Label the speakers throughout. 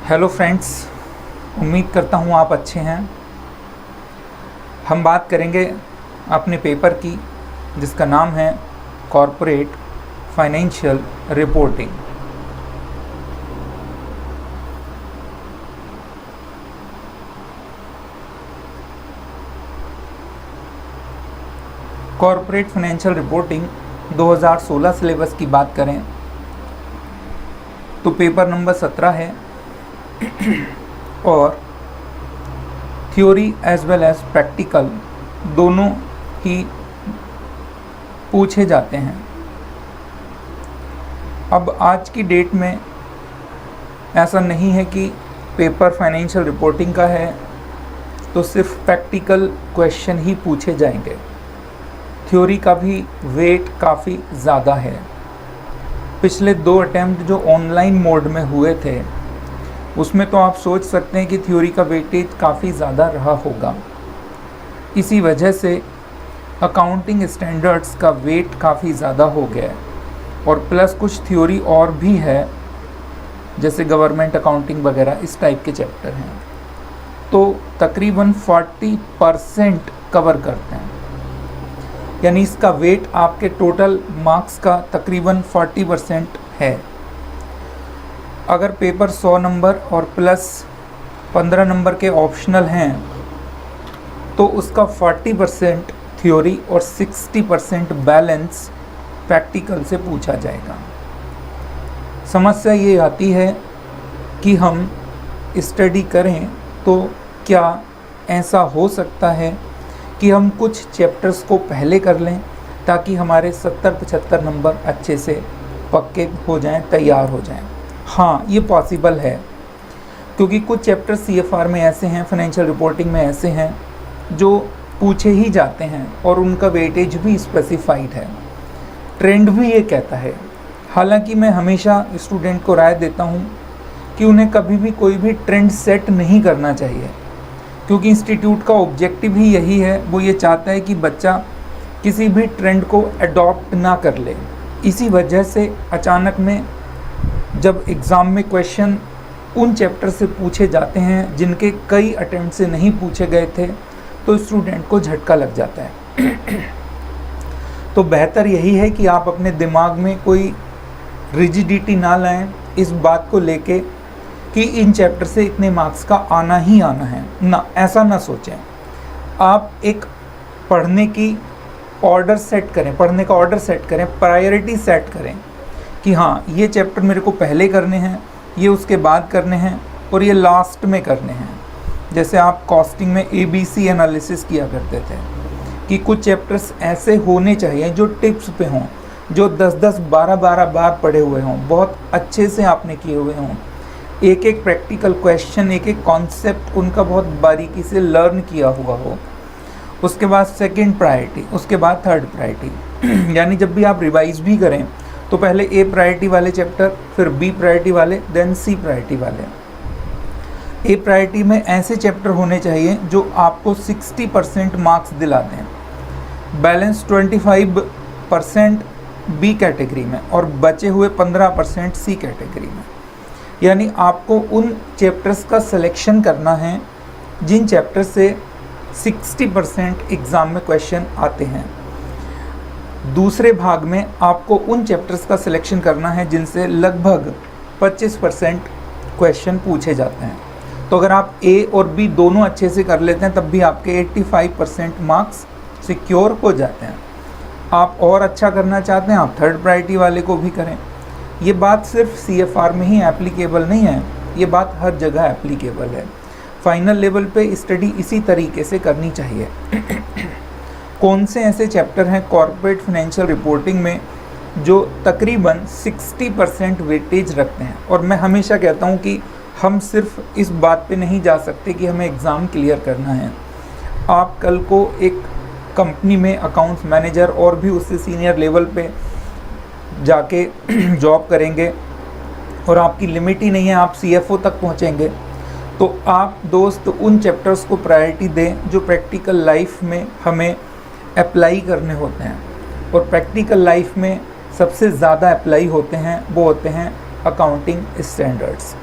Speaker 1: Hello friends, उम्मीद करता हूँ आप अच्छे हैं। हम बात करेंगे अपने पेपर की जिसका नाम है corporate financial reporting. Corporate financial reporting 2016 syllabus की बात करें तो पेपर नंबर 17 है और theory as well as practical दोनों ही पूछे जाते हैं। अब आज की डेट में ऐसा नहीं है कि पेपर फाइनेंशियल रिपोर्टिंग का है तो सिर्फ प्रैक्टिकल क्वेश्चन ही पूछे जाएंगे। थ्योरी का भी वेट काफ़ी ज़्यादा है। पिछले 2 अटैम्प्ट जो ऑनलाइन मोड में हुए थे उसमें तो आप सोच सकते हैं कि थ्योरी का वेटेज काफ़ी ज़्यादा रहा होगा। इसी वजह से अकाउंटिंग स्टैंडर्ड्स का वेट काफ़ी ज़्यादा हो गया है और प्लस कुछ थ्योरी और भी है जैसे गवर्नमेंट अकाउंटिंग वगैरह इस टाइप के चैप्टर हैं, तो तकरीबन 40% कवर करते हैं। यानी इसका वेट आपके टोटल मार्क्स का तकरीबन 40% है। अगर पेपर 100 नंबर और प्लस 15 नंबर के ऑप्शनल हैं तो उसका 40% थ्योरी और 60% बैलेंस प्रैक्टिकल से पूछा जाएगा। समस्या ये आती है कि हम स्टडी करें तो क्या ऐसा हो सकता है कि हम कुछ चैप्टर्स को पहले कर लें ताकि हमारे 70-75 नंबर अच्छे से पक्के हो जाएं, तैयार हो जाएं। हाँ, ये पॉसिबल है क्योंकि कुछ चैप्टर CFR में ऐसे हैं, फाइनेंशियल रिपोर्टिंग में ऐसे हैं जो पूछे ही जाते हैं और उनका वेटेज भी स्पेसिफाइड है। ट्रेंड भी ये कहता है। हालांकि मैं हमेशा स्टूडेंट को राय देता हूँ कि उन्हें कभी भी कोई भी ट्रेंड सेट नहीं करना चाहिए क्योंकि इंस्टीट्यूट का ऑब्जेक्टिव ही यही है। वो ये चाहता है कि बच्चा किसी भी ट्रेंड को अडॉप्ट ना कर ले। इसी वजह से अचानक में जब एग्ज़ाम में क्वेश्चन उन चैप्टर से पूछे जाते हैं जिनके कई अटेम्प्ट से नहीं पूछे गए थे तो स्टूडेंट को झटका लग जाता है। तो बेहतर यही है कि आप अपने दिमाग में कोई रिजिडिटी ना लाएं इस बात को लेके कि इन चैप्टर से इतने मार्क्स का आना ही आना है ना, ऐसा ना सोचें। आप एक पढ़ने की ऑर्डर सेट करें, पढ़ने का ऑर्डर सेट करें, प्रायोरिटी सेट करें कि हाँ ये चैप्टर मेरे को पहले करने हैं, ये उसके बाद करने हैं और ये लास्ट में करने हैं। जैसे आप कॉस्टिंग में ABC एनालिसिस किया करते थे कि कुछ चैप्टर्स ऐसे होने चाहिए जो टिप्स पे हों, जो 10-10, 12-12 बार पढ़े हुए हों, बहुत अच्छे से आपने किए हुए हों, एक एक प्रैक्टिकल क्वेश्चन, एक एक कॉन्सेप्ट उनका बहुत बारीकी से लर्न किया हुआ हो। उसके बाद सेकंड प्रायोरिटी, उसके बाद थर्ड प्रायोरिटी। यानी जब भी आप रिवाइज भी करें तो पहले A प्रायोरिटी वाले चैप्टर, फिर B प्रायोरिटी वाले, देन C प्रायोरिटी वाले। A प्रायोरिटी में ऐसे चैप्टर होने चाहिए जो आपको 60% मार्क्स दिला दें, बैलेंस 25% B कैटेगरी में और बचे हुए 15% C कैटेगरी में। यानी आपको उन चैप्टर्स का सिलेक्शन करना है जिन चैप्टर से 60% एग्ज़ाम में क्वेश्चन आते हैं। दूसरे भाग में आपको उन चैप्टर्स का सिलेक्शन करना है जिनसे लगभग 25% क्वेश्चन पूछे जाते हैं। तो अगर आप A और B दोनों अच्छे से कर लेते हैं तब भी आपके 85% मार्क्स सिक्योर हो जाते हैं। आप और अच्छा करना चाहते हैं, आप थर्ड प्रायोरिटी वाले को भी करें। ये बात सिर्फ CFR में ही एप्लीकेबल नहीं है, ये बात हर जगह एप्लीकेबल है। फाइनल लेवल पे स्टडी इसी तरीके से करनी चाहिए। कौन से ऐसे चैप्टर हैं कॉर्पोरेट फाइनेंशियल रिपोर्टिंग में जो तकरीबन 60% वेटेज रखते हैं? और मैं हमेशा कहता हूं कि हम सिर्फ इस बात पे नहीं जा सकते कि हमें एग्ज़ाम क्लियर करना है। आप कल को एक कंपनी में अकाउंट्स मैनेजर और भी उससे सीनियर लेवल पे जाके जॉब करेंगे और आपकी लिमिट ही नहीं है, आप CFO तक पहुंचेंगे। तो आप दोस्त उन चैप्टर्स को प्रायोरिटी दें जो प्रैक्टिकल लाइफ में हमें अप्लाई करने होते हैं। और प्रैक्टिकल लाइफ में सबसे ज़्यादा अप्लाई होते हैं वो होते हैं accounting standards.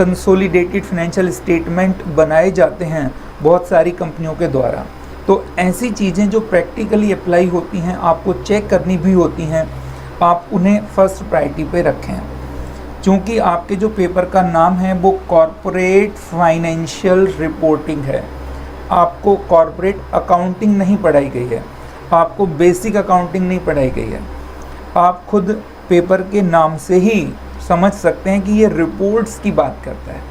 Speaker 1: Consolidated financial statement बनाए जाते हैं बहुत सारी कंपनियों के द्वारा। तो ऐसी चीज़ें जो प्रैक्टिकली अप्लाई होती हैं, आपको चेक करनी भी होती हैं, आप उन्हें फर्स्ट प्रायोरिटी पे रखें। क्योंकि आपके जो पेपर का नाम है वो कॉरपोरेट फाइनेंशियल रिपोर्टिंग है, आपको कॉरपोरेट अकाउंटिंग नहीं पढ़ाई गई है, आपको बेसिक अकाउंटिंग नहीं पढ़ाई गई है। आप खुद पेपर के नाम से ही समझ सकते हैं कि ये रिपोर्ट्स की बात करता है।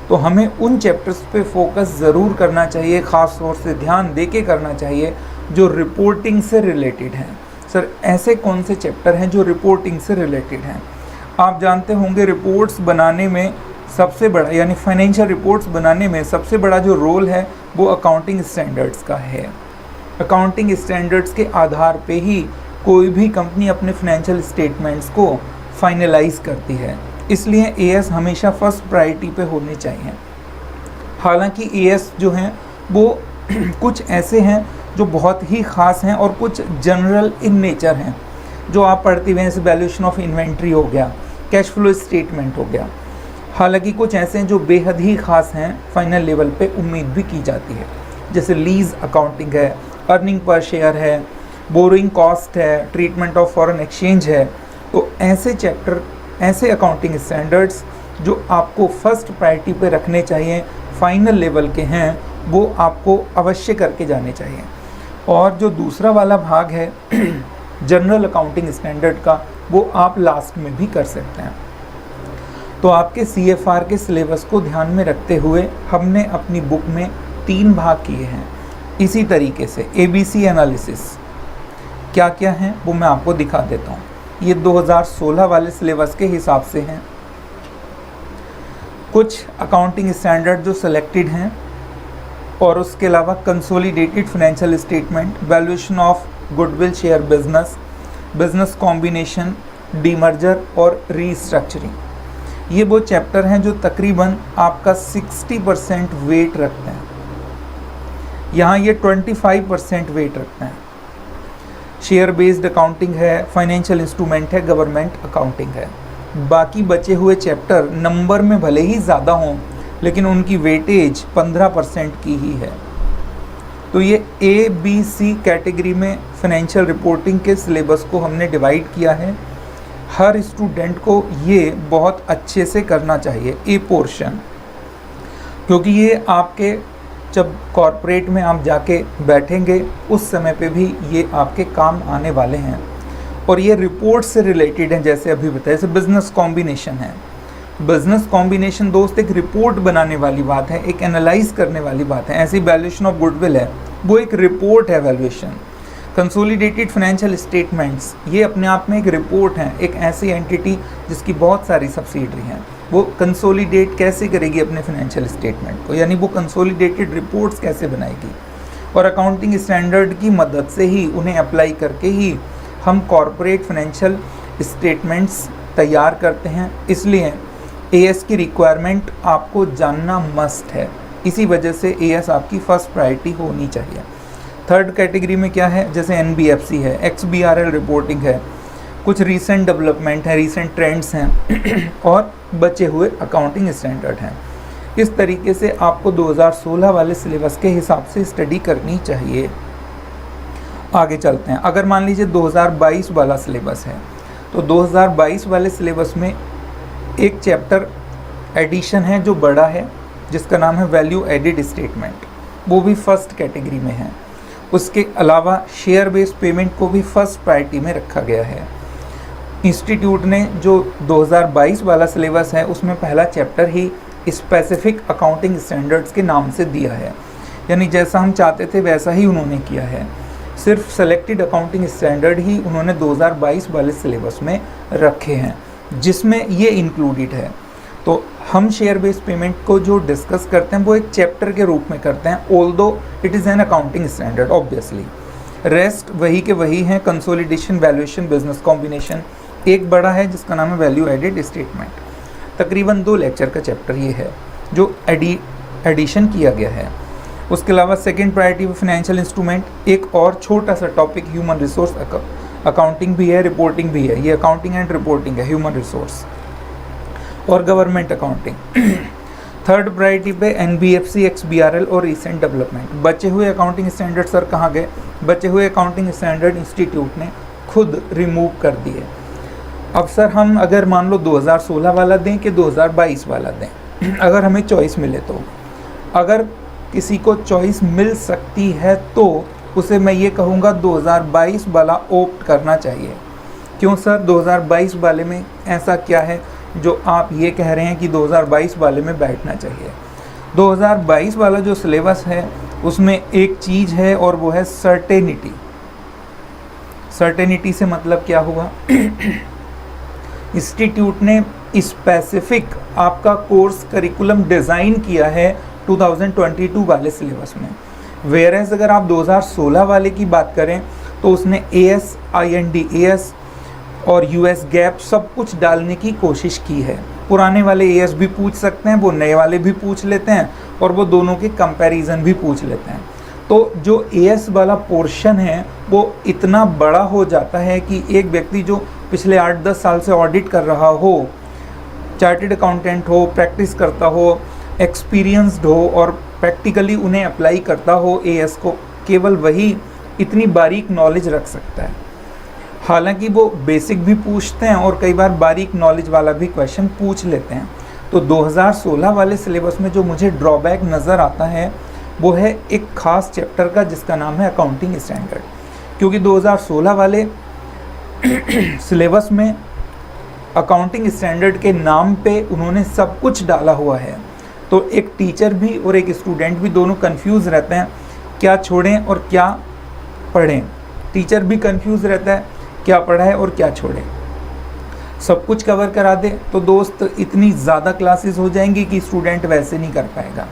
Speaker 1: तो हमें उन चैप्टर्स पे फोकस ज़रूर करना चाहिए, ख़ास तौर से ध्यान दे के करना चाहिए जो रिपोर्टिंग से रिलेटेड हैं। सर ऐसे कौन से चैप्टर हैं जो रिपोर्टिंग से रिलेटेड हैं? आप जानते होंगे रिपोर्ट्स बनाने में सबसे बड़ा, यानी फाइनेंशियल रिपोर्ट्स बनाने में सबसे बड़ा जो रोल है वो अकाउंटिंग स्टैंडर्ड्स का है। अकाउंटिंग स्टैंडर्ड्स के आधार पे ही कोई भी कंपनी अपने फाइनेंशियल स्टेटमेंट्स को फाइनलाइज करती है, इसलिए एएस हमेशा फर्स्ट प्रायोरिटी पे होने चाहिए। हालांकि एएस जो हैं वो कुछ ऐसे हैं जो बहुत ही ख़ास हैं और कुछ जनरल इन नेचर हैं जो आप पढ़ते हुए, जैसे वैल्यूएशन ऑफ इन्वेंट्री हो गया, कैश फ्लो स्टेटमेंट हो गया। हालांकि कुछ ऐसे हैं जो बेहद ही ख़ास हैं, फाइनल लेवल पे उम्मीद भी की जाती है, जैसे लीज अकाउंटिंग है, अर्निंग पर शेयर है, बोरोइंग कॉस्ट है, ट्रीटमेंट ऑफ फॉरेन एक्सचेंज है। तो ऐसे चैप्टर, ऐसे अकाउंटिंग स्टैंडर्ड्स जो आपको फर्स्ट प्रायोरिटी पे रखने चाहिए, फाइनल लेवल के हैं, वो आपको अवश्य करके जाने चाहिए। और जो दूसरा वाला भाग है जनरल अकाउंटिंग स्टैंडर्ड का, वो आप लास्ट में भी कर सकते हैं। तो आपके सीएफआर के सिलेबस को ध्यान में रखते हुए हमने अपनी बुक में 3 भाग किए हैं। इसी तरीके से एबीसी एनालिसिस क्या क्या है वो मैं आपको दिखा देता हूँ। ये 2016 वाले सिलेबस के हिसाब से हैं। कुछ अकाउंटिंग स्टैंडर्ड जो सिलेक्टेड हैं और उसके अलावा consolidated financial statement, valuation of goodwill share business, business combination, demerger और रीस्ट्रक्चरिंग। ये वो चैप्टर हैं जो तकरीबन आपका 60% वेट रखते हैं। यहाँ ये 25% वेट रखते हैं। शेयर बेस्ड अकाउंटिंग है, फाइनेंशियल इंस्ट्रूमेंट है, गवर्नमेंट अकाउंटिंग है। बाकी बचे हुए चैप्टर नंबर में भले ही ज़्यादा हों लेकिन उनकी वेटेज 15% की ही है। तो ये ए बी सी कैटेगरी में फाइनेंशियल रिपोर्टिंग के सिलेबस को हमने डिवाइड किया है। हर स्टूडेंट को ये बहुत अच्छे से करना चाहिए ए पोर्शन, क्योंकि ये आपके जब कॉरपोरेट में आप जाके बैठेंगे उस समय पे भी ये आपके काम आने वाले हैं। और ये रिपोर्ट से रिलेटेड हैं, जैसे अभी बताया, जैसे बिजनेस कॉम्बिनेशन है। बिजनेस कॉम्बिनेशन दोस्त एक रिपोर्ट बनाने वाली बात है, एक एनालाइज करने वाली बात है। ऐसी वैल्यूएशन ऑफ गुडविल है, वो एक रिपोर्ट है वैल्यूएशन। कंसोलिडेटेड फाइनेंशियल स्टेटमेंट्स ये अपने आप में एक रिपोर्ट है। एक ऐसी एंटिटी जिसकी बहुत सारी सब्सिडरी हैं, वो कंसोलिडेट कैसे करेगी अपने फाइनेंशियल स्टेटमेंट को, यानी वो कंसोलिडेटेड रिपोर्ट्स कैसे बनाएगी। और अकाउंटिंग स्टैंडर्ड की मदद से ही उन्हें अप्लाई करके ही हम कॉरपोरेट फाइनेंशियल स्टेटमेंट्स तैयार करते हैं। इसलिए एएस की रिक्वायरमेंट आपको जानना मस्ट है। इसी वजह से एएस आपकी फर्स्ट प्रायोरिटी होनी चाहिए। थर्ड कैटेगरी में क्या है, जैसे एनबीएफसी है, एक्सबीआरएल रिपोर्टिंग है, कुछ रीसेंट डेवलपमेंट है, रीसेंट ट्रेंड्स हैं और बचे हुए अकाउंटिंग स्टैंडर्ड हैं। इस तरीके से आपको 2016 वाले सिलेबस के हिसाब से स्टडी करनी चाहिए। आगे चलते हैं। अगर मान लीजिए 2022 वाला सिलेबस है, तो 2022 वाले सिलेबस में एक चैप्टर एडिशन है जो बड़ा है, जिसका नाम है वैल्यू एडेड स्टेटमेंट, वो भी फर्स्ट कैटेगरी में है। उसके अलावा शेयर बेस्ड पेमेंट को भी फर्स्ट प्रायोरिटी में रखा गया है। इंस्टीट्यूट ने जो 2022 वाला सिलेबस है उसमें पहला चैप्टर ही स्पेसिफिक अकाउंटिंग स्टैंडर्ड्स के नाम से दिया है, यानी जैसा हम चाहते थे वैसा ही उन्होंने किया है। सिर्फ सेलेक्टेड अकाउंटिंग स्टैंडर्ड ही उन्होंने 2022 वाले सिलेबस में रखे हैं, जिसमें ये इंक्लूडेड है। तो हम शेयर बेस्ड पेमेंट को जो डिस्कस करते हैं वो एक चैप्टर के रूप में करते हैं, although it is an accounting standard obviously. Rest वही के वही हैं, कंसोलिडेशन, वैल्यूएशन, बिजनेस कॉम्बिनेशन। एक बड़ा है जिसका नाम है वैल्यू एडेड स्टेटमेंट। तकरीबन 2 लेक्चर का चैप्टर ये है जो एडिशन किया गया है। उसके अलावा सेकेंड प्रायोरिटी फाइनेंशियल इंस्ट्रूमेंट, एक और छोटा सा टॉपिक ह्यूमन रिसोर्स अकाउंटिंग भी है, रिपोर्टिंग भी है। ये अकाउंटिंग एंड रिपोर्टिंग है, ह्यूमन रिसोर्स और गवर्नमेंट अकाउंटिंग। थर्ड प्रायोरिटी पे NBFC, XBRL और रिसेंट डेवलपमेंट। बचे हुए अकाउंटिंग स्टैंडर्ड सर कहाँ गए? बचे हुए अकाउंटिंग स्टैंडर्ड इंस्टीट्यूट ने खुद रिमूव कर दिए। अब सर हम अगर मान लो 2016 वाला दें कि 2022 वाला दें, अगर हमें चॉइस मिले तो, अगर किसी को चॉइस मिल सकती है तो उसे मैं ये कहूँगा 2022 वाला ऑप्ट करना चाहिए। क्यों सर? 2022 वाले में ऐसा क्या है जो आप ये कह रहे हैं कि 2022 वाले में बैठना चाहिए? 2022 वाला जो सिलेबस है उसमें एक चीज़ है और वो है सर्टेनिटी। सर्टेनिटी से मतलब क्या हुआ? इंस्टीट्यूट ने स्पेसिफिक आपका कोर्स करिकुलम डिज़ाइन किया है 2022 वाले सिलेबस में। वेयरएज अगर आप 2016 वाले की बात करें तो उसने AS, IND-AS और US गैप सब कुछ डालने की कोशिश की है। पुराने वाले AS भी पूछ सकते हैं, वो नए वाले भी पूछ लेते हैं और वो दोनों के कंपैरिजन भी पूछ लेते हैं। तो जो AS वाला पोर्शन है वो इतना बड़ा हो जाता है कि एक व्यक्ति जो पिछले 8-10 साल से ऑडिट कर रहा हो, चार्टेड अकाउंटेंट हो, प्रैक्टिस करता हो, एक्सपीरियंस्ड हो और प्रैक्टिकली उन्हें अप्लाई करता हो AS को, केवल वही इतनी बारीक नॉलेज रख सकता है। हालांकि वो बेसिक भी पूछते हैं और कई बार बारीक नॉलेज वाला भी क्वेश्चन पूछ लेते हैं। तो 2016 वाले सिलेबस में जो मुझे ड्रॉबैक नज़र आता है वो है एक ख़ास चैप्टर का जिसका नाम है अकाउंटिंग स्टैंडर्ड। क्योंकि 2016 वाले सिलेबस में अकाउंटिंग स्टैंडर्ड के नाम पे उन्होंने सब कुछ डाला हुआ है, तो एक टीचर भी और एक स्टूडेंट भी दोनों कंफ्यूज रहते हैं क्या छोड़ें और क्या पढ़ें। टीचर भी कंफ्यूज रहता है क्या पढ़ा है और क्या छोड़ें। सब कुछ कवर करा दे तो दोस्त इतनी ज़्यादा क्लासेस हो जाएंगी कि स्टूडेंट वैसे नहीं कर पाएगा,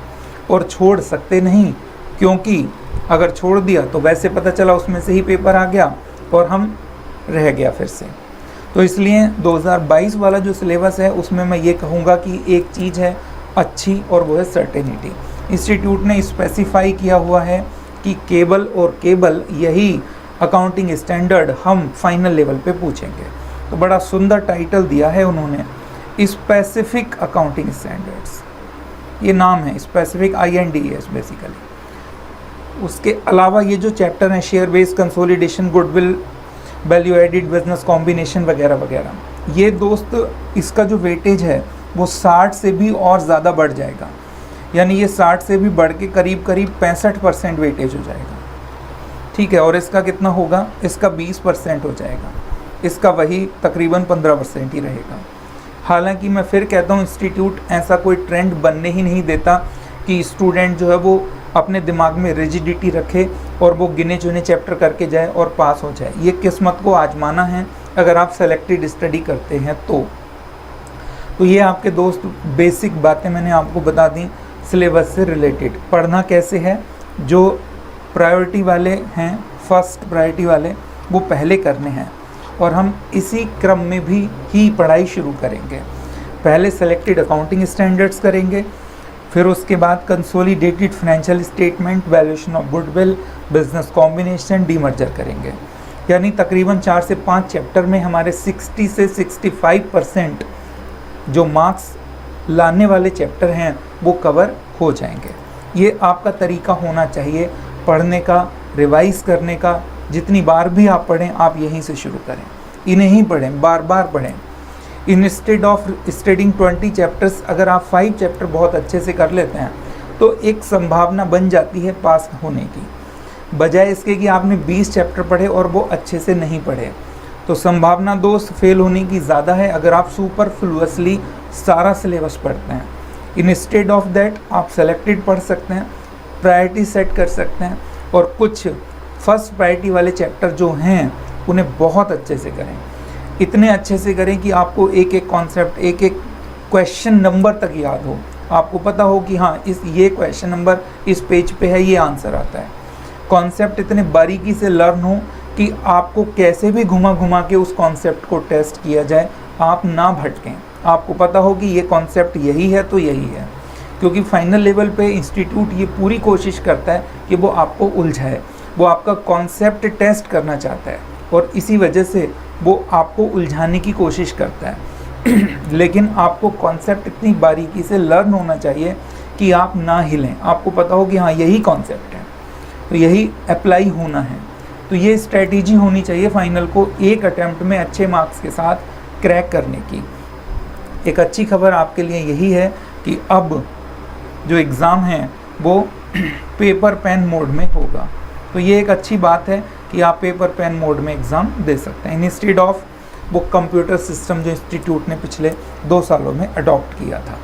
Speaker 1: और छोड़ सकते नहीं, क्योंकि अगर छोड़ दिया तो वैसे पता चला उसमें से ही पेपर आ गया और हम रह गया फिर से। तो इसलिए 2022 वाला जो सिलेबस है उसमें मैं ये कहूँगा कि एक चीज़ है अच्छी और वो है सर्टेनिटी। इंस्टीट्यूट ने स्पेसिफाई किया हुआ है कि केवल और केवल यही अकाउंटिंग स्टैंडर्ड हम फाइनल लेवल पे पूछेंगे। तो बड़ा सुंदर टाइटल दिया है उन्होंने, स्पेसिफिक अकाउंटिंग स्टैंडर्ड्स, ये नाम है स्पेसिफिक IND-AS बेसिकली। उसके अलावा ये जो चैप्टर हैं share based consolidation, goodwill, value added business combination वगैरह वगैरह, ये दोस्त इसका जो वेटेज है वो 60 से भी और ज़्यादा बढ़ जाएगा। यानी ये 60 से भी बढ़ के करीब 65% वेटेज हो जाएगा। ठीक है, और इसका कितना होगा? इसका 20% हो जाएगा। इसका वही तकरीबन 15% ही रहेगा। हालांकि मैं फिर कहता हूँ इंस्टीट्यूट ऐसा कोई ट्रेंड बनने ही नहीं देता कि स्टूडेंट जो है वो अपने दिमाग में रिजिडिटी रखे और वो गिने चुने चैप्टर करके जाए और पास हो जाए। ये किस्मत को आजमाना है अगर आप सेलेक्टेड स्टडी करते हैं तो ये आपके दोस्त बेसिक बातें मैंने आपको बता दी सिलेबस से रिलेटेड। पढ़ना कैसे है, जो प्रायोरिटी वाले हैं, फर्स्ट प्रायोरिटी वाले, वो पहले करने हैं और हम इसी क्रम में भी ही पढ़ाई शुरू करेंगे। पहले सेलेक्टेड अकाउंटिंग स्टैंडर्ड्स करेंगे, फिर उसके बाद consolidated financial statement, valuation of goodwill, business combination, demerger करेंगे। यानी तकरीबन 4 से 5 चैप्टर में हमारे 60 से 65% जो मार्क्स लाने वाले चैप्टर हैं वो कवर हो जाएंगे। ये आपका तरीका होना चाहिए पढ़ने का, रिवाइज़ करने का। जितनी बार भी आप पढ़ें आप यहीं से शुरू करें, इन्हें ही पढ़ें, बार बार पढ़ें। इंस्टेड ऑफ स्टडिंग 20 चैप्टर्स, अगर आप 5 चैप्टर बहुत अच्छे से कर लेते हैं तो एक संभावना बन जाती है पास होने की, बजाय इसके कि आपने 20 चैप्टर पढ़े और वो अच्छे से नहीं पढ़े। तो संभावना दोस्त फेल होने की ज़्यादा है अगर आप सुपरफ्लुअसली सारा सिलेबस पढ़ते हैं। इंस्टेड ऑफ दैट आप सेलेक्टेड पढ़ सकते हैं, प्रायोरिटी सेट कर सकते हैं और कुछ फर्स्ट प्रायोरिटी वाले चैप्टर जो हैं उन्हें बहुत अच्छे से करें। इतने अच्छे से करें कि आपको एक एक कॉन्सेप्ट, एक एक क्वेश्चन नंबर तक याद हो, आपको पता हो कि हाँ ये क्वेश्चन नंबर इस पेज पे है, ये आंसर आता है। कॉन्सेप्ट इतने बारीकी से लर्न हो कि आपको कैसे भी घुमा घुमा के उस कॉन्सेप्ट को टेस्ट किया जाए, आप ना भटकें। आपको पता हो कि ये कॉन्सेप्ट यही है तो यही है, क्योंकि फाइनल लेवल पे इंस्टीट्यूट ये पूरी कोशिश करता है कि वो आपको उलझाए, वो आपका कॉन्सेप्ट टेस्ट करना चाहता है और इसी वजह से वो आपको उलझाने की कोशिश करता है। लेकिन आपको कॉन्सेप्ट इतनी बारीकी से लर्न होना चाहिए कि आप ना हिलें, आपको पता हो कि हाँ यही कॉन्सेप्ट है, तो यही अप्लाई होना है। तो ये स्ट्रेटेजी होनी चाहिए फाइनल को एक अटैम्प्ट में अच्छे मार्क्स के साथ क्रैक करने की। एक अच्छी खबर आपके लिए यही है कि अब जो एग्ज़ाम है वो पेपर पेन मोड में होगा। तो ये एक अच्छी बात है कि आप पेपर पेन मोड में एग्ज़ाम दे सकते हैं इंस्टेड ऑफ वो कंप्यूटर सिस्टम जो इंस्टीट्यूट ने पिछले 2 सालों में अडॉप्ट किया था।